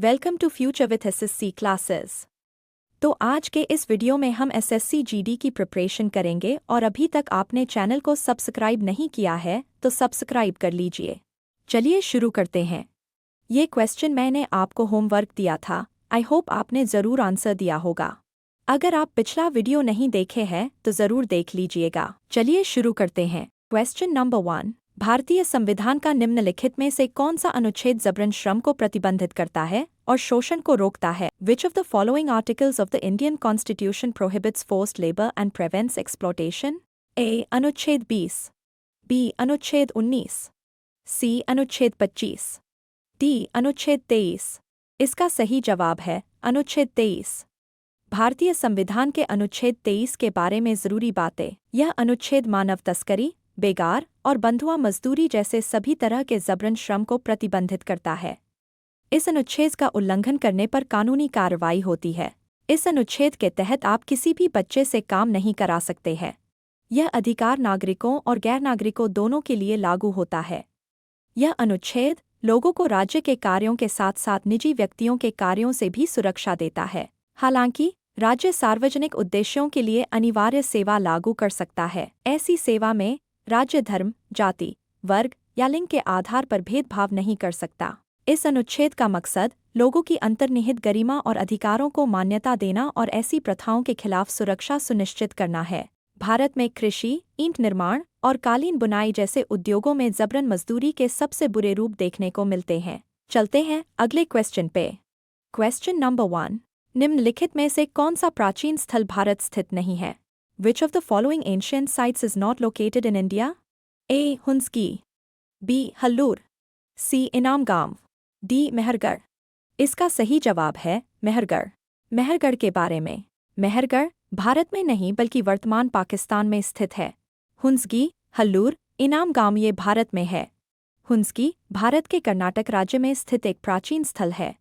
Welcome to future with SSC classes. तो आज के इस वीडियो में हम एसएससी जीडी की प्रिपरेशन करेंगे और अभी तक आपने चैनल को सब्सक्राइब नहीं किया है तो सब्सक्राइब कर लीजिए। चलिए शुरू करते हैं। ये क्वेश्चन मैंने आपको होमवर्क दिया था, आई होप आपने ज़रूर आंसर दिया होगा। अगर आप पिछला वीडियो नहीं देखे हैं तो ज़रूर देख लीजिएगा। चलिए शुरू करते हैं। क्वेश्चन नंबर 1, भारतीय संविधान का निम्नलिखित में से कौन सा अनुच्छेद जबरन श्रम को प्रतिबंधित करता है और शोषण को रोकता है? Which of the following articles of the Indian Constitution prohibits forced labor and prevents exploitation? A. अनुच्छेद 20, B. अनुच्छेद 19, C. अनुच्छेद 25, D. अनुच्छेद 23। इसका सही जवाब है अनुच्छेद 23। भारतीय संविधान के अनुच्छेद 23 के बारे में ज़रूरी बातें। यह अनुच्छेद मानव तस्करी, बेगार और बंधुआ मजदूरी जैसे सभी तरह के जबरन श्रम को प्रतिबंधित करता है। इस अनुच्छेद का उल्लंघन करने पर कानूनी कार्रवाई होती है। इस अनुच्छेद के तहत आप किसी भी बच्चे से काम नहीं करा सकते हैं। यह अधिकार नागरिकों और गैर नागरिकों दोनों के लिए लागू होता है। यह अनुच्छेद लोगों को राज्य के कार्यों के साथ साथ निजी व्यक्तियों के कार्यों से भी सुरक्षा देता है। हालांकि राज्य सार्वजनिक उद्देश्यों के लिए अनिवार्य सेवा लागू कर सकता है। ऐसी सेवा में राज्य धर्म, जाति, वर्ग या लिंग के आधार पर भेदभाव नहीं कर सकता। इस अनुच्छेद का मकसद लोगों की अंतर्निहित गरिमा और अधिकारों को मान्यता देना और ऐसी प्रथाओं के खिलाफ सुरक्षा सुनिश्चित करना है। भारत में कृषि, ईंट निर्माण और कालीन बुनाई जैसे उद्योगों में जबरन मजदूरी के सबसे बुरे रूप देखने को मिलते हैं। चलते हैं अगले क्वेश्चन पे। क्वेश्चन नंबर 1, निम्नलिखित में से कौन सा प्राचीन स्थल भारत स्थित नहीं है? Which of the following ancient sites is not located in India? A. हुंसकी, B. Hallur, C. Inamgaon, D. Mehrgarh. इसका सही जवाब है मेहरगढ़। मेहरगढ़ के बारे में। मेहरगढ़ भारत में नहीं बल्कि वर्तमान पाकिस्तान में स्थित है। हुंसकी, हल्लूर, इनामगांव ये भारत में है। हुंसकी भारत के कर्नाटक राज्य में स्थित एक प्राचीन स्थल है।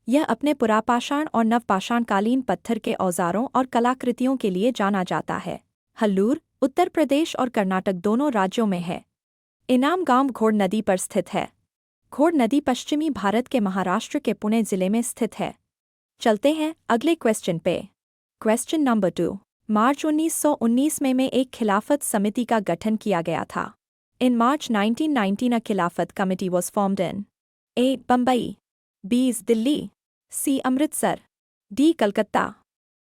यह अपने पुरापाषाण और नवपाषाणकालीन पत्थर के औजारों और कलाकृतियों के लिए जाना जाता है। हल्लूर उत्तर प्रदेश और कर्नाटक दोनों राज्यों में है। इनामगांव घोड़ नदी पर स्थित है। घोड़ नदी पश्चिमी भारत के महाराष्ट्र के पुणे जिले में स्थित है। चलते हैं अगले क्वेश्चन पे। क्वेश्चन नंबर 2, मार्च 1919 में एक खिलाफत समिति का गठन किया गया था। इन मार्च 1919 a खिलाफत committee was formed in A. Bombay, B. Delhi, C. Amritsar, D. Calcutta.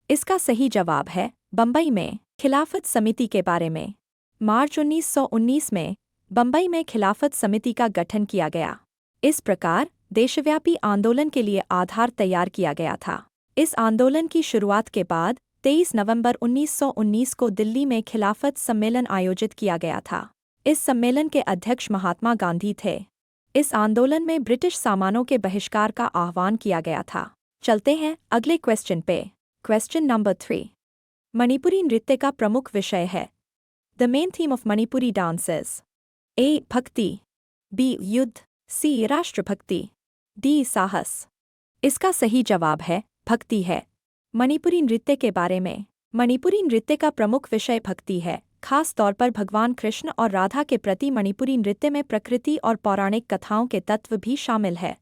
इसका सही जवाब है बम्बई में। खिलाफत समिति के बारे में। मार्च 1919 में बम्बई में खिलाफत समिति का गठन किया गया। इस प्रकार देशव्यापी आंदोलन के लिए आधार तैयार किया गया था। इस आंदोलन की शुरुआत के बाद 23 नवंबर 1919 को दिल्ली में खिलाफत सम्मेलन आयोजित किया गया था। इस सम्मेलन के अध्यक्ष महात्मा गांधी थे। इस आंदोलन में ब्रिटिश सामानों के बहिष्कार का आह्वान किया गया था। चलते हैं अगले क्वेश्चन पे। क्वेश्चन नंबर 3, मणिपुरी नृत्य का प्रमुख विषय है। The main theme of Manipuri dances. A. भक्ति, B. युद्ध, C. राष्ट्रभक्ति, D. साहस। इसका सही जवाब है भक्ति है। मणिपुरी नृत्य के बारे में। मणिपुरी नृत्य का प्रमुख विषय भक्ति है। खास तौर पर भगवान कृष्ण और राधा के प्रति मणिपुरी नृत्य में प्रकृति और पौराणिक कथाओं के तत्व भी शामिल है।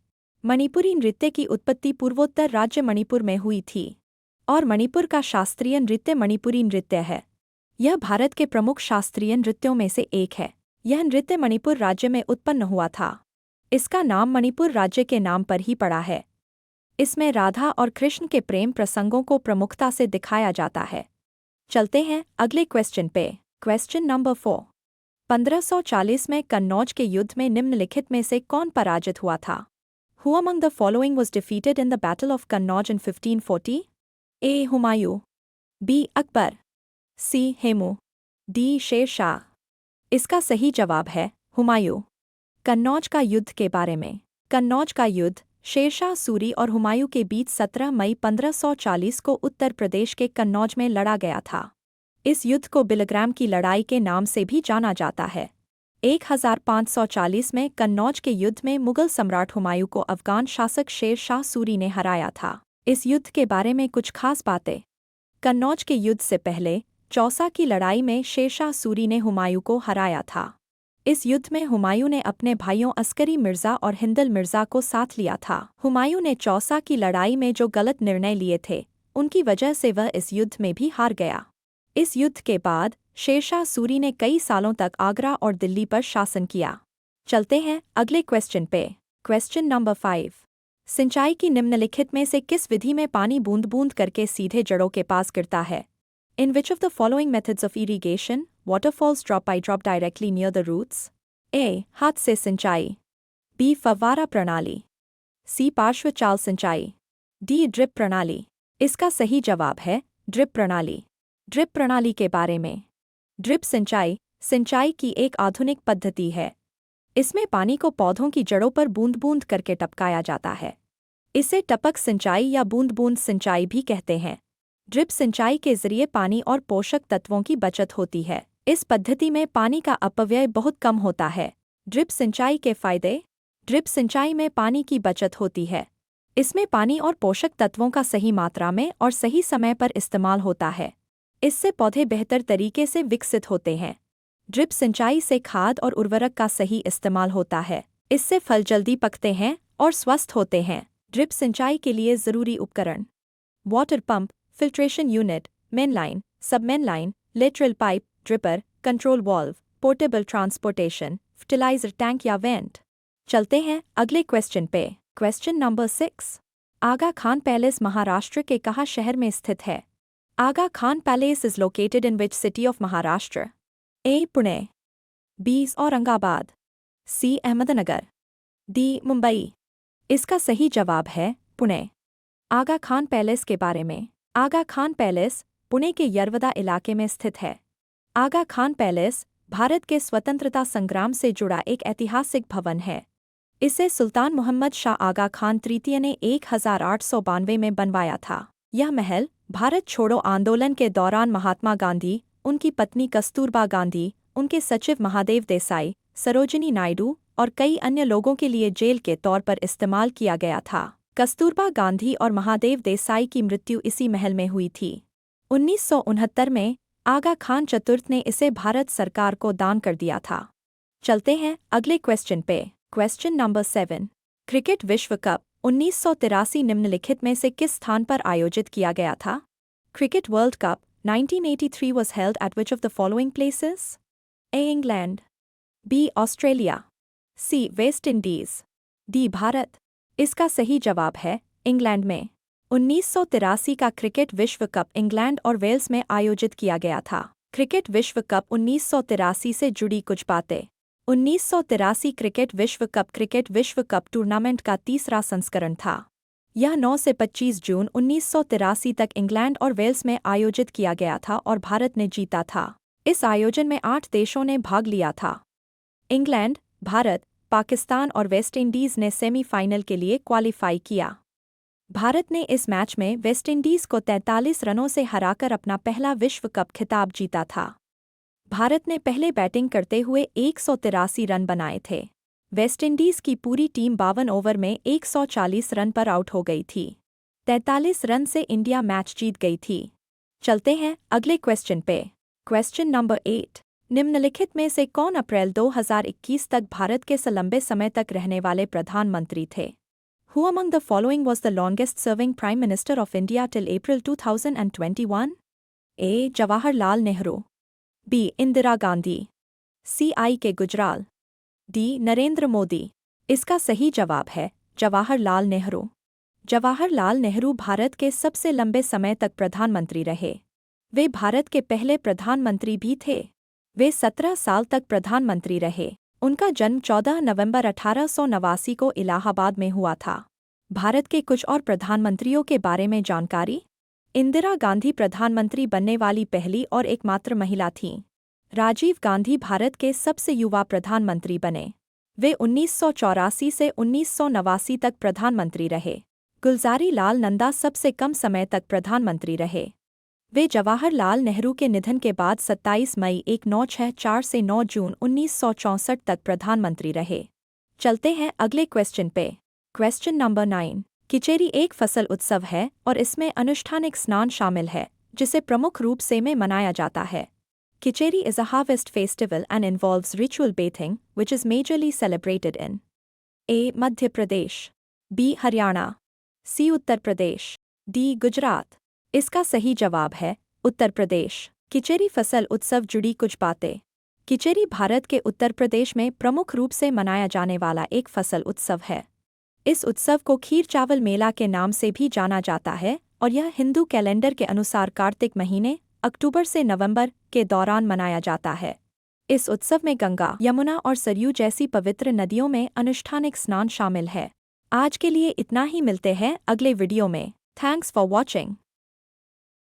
मणिपुरी नृत्य की उत्पत्ति पूर्वोत्तर राज्य मणिपुर में हुई थी और मणिपुर का शास्त्रीय नृत्य मणिपुरी नृत्य है। यह भारत के प्रमुख शास्त्रीय नृत्यों में से एक है। यह नृत्य मणिपुर राज्य में उत्पन्न हुआ था। इसका नाम मणिपुर राज्य के नाम पर ही पड़ा है। इसमें राधा और कृष्ण के प्रेम प्रसंगों को प्रमुखता से दिखाया जाता है। चलते हैं अगले क्वेश्चन पे। क्वेश्चन नंबर 4, 1540 में कन्नौज के युद्ध में निम्नलिखित में से कौन पराजित हुआ था? Who among the following was defeated in the Battle of Kannauj in 1540? A. Humayun, B. Akbar, C. Hemu, D. Sher Shah. इसका सही जवाब है हुमायूं। कन्नौज का युद्ध के बारे में। कन्नौज का युद्ध शेरशाह सूरी और हुमायूं के बीच 17 मई 1540 को उत्तर प्रदेश के कन्नौज में लड़ा गया था। इस युद्ध को बिलग्राम की लड़ाई के नाम से भी जाना जाता है। 1540 में कन्नौज के युद्ध में मुगल सम्राट हुमायूं को अफगान शासक शेर शाह सूरी ने हराया था। इस युद्ध के बारे में कुछ खास बातें। कन्नौज के युद्ध से पहले चौसा की लड़ाई में शेर शाह सूरी ने हुमायूं को हराया था। इस युद्ध में हुमायूं ने अपने भाइयों अस्करी मिर्जा और हिंदल मिर्जा को साथ लिया था। हुमायूं ने चौसा की लड़ाई में जो गलत निर्णय लिए थे, उनकी वजह से वह इस युद्ध में भी हार गया। इस युद्ध के बाद शेरशाह सूरी ने कई सालों तक आगरा और दिल्ली पर शासन किया। चलते हैं अगले क्वेश्चन पे। Question number 5। सिंचाई की निम्नलिखित में से किस विधि में पानी बूंद बूंद करके सीधे जड़ों के पास गिरता है? In which of the following methods of irrigation, waterfalls drop by drop directly near the roots? A. हाथ से सिंचाई। B. फव्वारा प्रणाली। C. पार्श्व चाल सिंचाई। D. ड्रिप प्रणाली। इसका सही जवाब है ड्रिप प्रणाली। ड्रिप प्रणाली के बारे में। ड्रिप सिंचाई सिंचाई की एक आधुनिक पद्धति है। इसमें पानी को पौधों की जड़ों पर बूंद बूंद करके टपकाया जाता है। इसे टपक सिंचाई या बूंद बूंद सिंचाई भी कहते हैं। ड्रिप सिंचाई के जरिए पानी और पोषक तत्वों की बचत होती है। इस पद्धति में पानी का अपव्यय बहुत कम होता है। ड्रिप सिंचाई के फायदे। ड्रिप सिंचाई में पानी की बचत होती है। इसमें पानी और पोषक तत्वों का सही मात्रा में और सही समय पर इस्तेमाल होता है। इससे पौधे बेहतर तरीके से विकसित होते हैं। ड्रिप सिंचाई से खाद और उर्वरक का सही इस्तेमाल होता है। इससे फल जल्दी पकते हैं और स्वस्थ होते हैं। ड्रिप सिंचाई के लिए ज़रूरी उपकरण: water pump, filtration unit, main line, sub main line, lateral pipe, dripper, control valve, portable transportation, fertilizer tank या वेंट। चलते हैं अगले क्वेश्चन पे। Question number 6। Aga Khan Palace Maharashtra के कहाँ शहर में स्थित है? Aga Khan Palace is located in which city of Maharashtra? A. Pune, B. Aurangabad, C. Ahmednagar, D. Mumbai. इसका सही जवाब है पुणे। आगा खान पैलेस के बारे में। आगा खान पैलेस पुणे के यरवदा इलाके में स्थित है। आगा खान पैलेस भारत के स्वतंत्रता संग्राम से जुड़ा एक ऐतिहासिक भवन है। इसे सुल्तान मोहम्मद शाह आगा खान तृतीय ने 1892 में बनवाया था। यह महल भारत छोड़ो आंदोलन के दौरान महात्मा गांधी, उनकी पत्नी कस्तूरबा गांधी, उनके सचिव महादेव देसाई, सरोजिनी नायडू और कई अन्य लोगों के लिए जेल के तौर पर इस्तेमाल किया गया था। कस्तूरबा गांधी और महादेव देसाई की मृत्यु इसी महल में हुई थी। 1969 में आगा खान चतुर्थ ने इसे भारत सरकार को दान कर दिया था। चलते हैं अगले क्वेश्चन पे। Question number 7। क्रिकेट विश्व कप 1983 निम्नलिखित में से किस स्थान पर आयोजित किया गया था? Cricket world cup 1983 was held at which of the following places? A. England, B. Australia, C. West Indies, D. Bharat. इसका सही जवाब है इंग्लैंड में। 1983 का क्रिकेट विश्व कप इंग्लैंड और वेल्स में आयोजित किया गया था। क्रिकेट विश्व कप 1983 से जुड़ी कुछ बातें। 1983 क्रिकेट विश्व कप टूर्नामेंट का तीसरा संस्करण था। यह 9 से 25 जून 1983 तक इंग्लैंड और वेल्स में आयोजित किया गया था और भारत ने जीता था। इस आयोजन में 8 देशों ने भाग लिया था। इंग्लैंड, भारत, पाकिस्तान और वेस्ट इंडीज़ ने सेमीफाइनल के लिए क्वालिफाई किया। भारत ने इस मैच में वेस्ट इंडीज़ को 43 रनों से हराकर अपना पहला विश्व कप खिताब जीता था। भारत ने पहले बैटिंग करते हुए 183 रन बनाए थे। वेस्ट इंडीज़ की पूरी टीम 52 ओवर में 140 रन पर आउट हो गई थी। 43 रन से इंडिया मैच जीत गई थी। चलते हैं अगले क्वेश्चन पे। Question number 8। निम्नलिखित में से कौन अप्रैल 2021 तक भारत के लंबे समय तक रहने वाले प्रधानमंत्री थे? Who among the following was the longest serving Prime Minister of India till April 2021? A. Jawaharlal Nehru, B. Indira Gandhi, C. I. के गुजराल, D. नरेंद्र मोदी। इसका सही जवाब है जवाहरलाल नेहरू। जवाहरलाल नेहरू भारत के सबसे लंबे समय तक प्रधानमंत्री रहे। वे भारत के पहले प्रधानमंत्री भी थे। वे 17 साल तक प्रधानमंत्री रहे। उनका जन्म 14 नवंबर 1889 को इलाहाबाद में हुआ था। भारत के कुछ और प्रधानमंत्रियों के बारे में जानकारी। इंदिरा गांधी प्रधानमंत्री बनने वाली पहली और एकमात्र महिला थीं। राजीव गांधी भारत के सबसे युवा प्रधानमंत्री बने। वे 1984 से 1989 तक प्रधानमंत्री रहे। गुलज़ारी लाल नंदा सबसे कम समय तक प्रधानमंत्री रहे। वे जवाहरलाल नेहरू के निधन के बाद 27 मई 1964 से 9 जून 1964 तक प्रधानमंत्री रहे। चलते हैं अगले क्वेश्चन पे। Question number 9। किचेरी एक फसल उत्सव है और इसमें अनुष्ठानिक स्नान शामिल है, जिसे प्रमुख रूप से में मनाया जाता है। Kicheri is a harvest festival and involves ritual bathing, which is majorly celebrated in A. Madhya Pradesh, B. Haryana, C. Uttar Pradesh, D. Gujarat। इसका सही जवाब है उत्तर प्रदेश। किचेरी फसल उत्सव जुड़ी कुछ बातें। किचेरी भारत के उत्तर प्रदेश में प्रमुख रूप से मनाया जाने वाला एक फसल उत्सव है। इस उत्सव को खीर चावल मेला के नाम से भी जाना जाता है और यह हिंदू कैलेंडर के अनुसार कार्तिक महीने अक्टूबर से नवंबर के दौरान मनाया जाता है। इस उत्सव में गंगा, यमुना और सरयू जैसी पवित्र नदियों में अनुष्ठानिक स्नान शामिल है। आज के लिए इतना ही, मिलते हैं अगले वीडियो में। Thanks for watching.